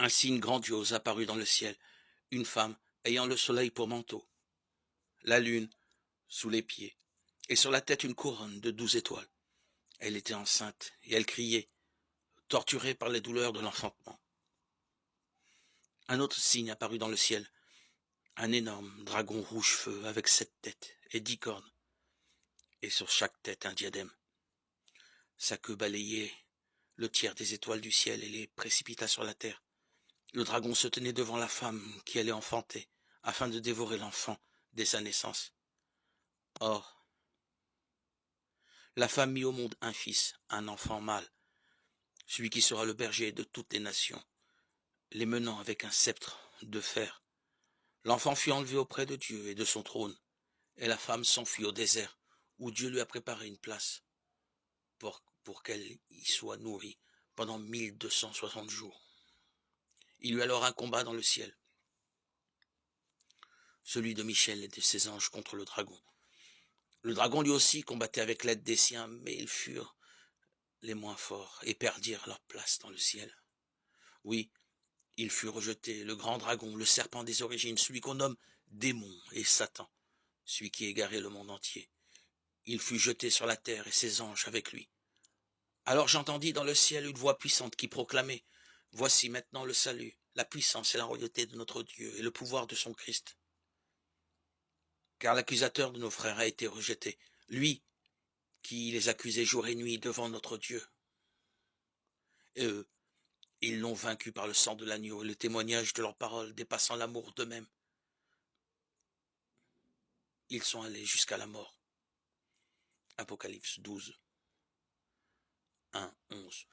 Un signe grandiose apparut dans le ciel, une femme ayant le soleil pour manteau, la lune sous les pieds, et sur la tête une couronne de 12 étoiles. Elle était enceinte, et elle criait, torturée par les douleurs de l'enfantement. Un autre signe apparut dans le ciel, un énorme dragon rouge-feu avec 7 têtes et 10 cornes, et sur chaque tête un diadème. Sa queue balayait le tiers des étoiles du ciel et les précipita sur la terre. Le dragon se tenait devant la femme qui allait enfanter, afin de dévorer l'enfant dès sa naissance. Or, la femme mit au monde un fils, un enfant mâle, celui qui sera le berger de toutes les nations, les menant avec un sceptre de fer. L'enfant fut enlevé auprès de Dieu et de son trône, et la femme s'enfuit au désert, où Dieu lui a préparé une place pour qu'elle y soit nourrie pendant 1260 jours. Il y eut alors un combat dans le ciel, celui de Michel et de ses anges contre le dragon. Le dragon lui aussi combattait avec l'aide des siens, mais ils furent les moins forts et perdirent leur place dans le ciel. Oui, il fut rejeté, le grand dragon, le serpent des origines, celui qu'on nomme démon et Satan, celui qui égarait le monde entier. Il fut jeté sur la terre et ses anges avec lui. Alors j'entendis dans le ciel une voix puissante qui proclamait « Voici maintenant le salut, la puissance et la royauté de notre Dieu et le pouvoir de son Christ. Car l'accusateur de nos frères a été rejeté, lui qui les accusait jour et nuit devant notre Dieu. Et eux, ils l'ont vaincu par le sang de l'agneau et le témoignage de leurs paroles dépassant l'amour d'eux-mêmes. Ils sont allés jusqu'à la mort. » Apocalypse 12, 1, 11.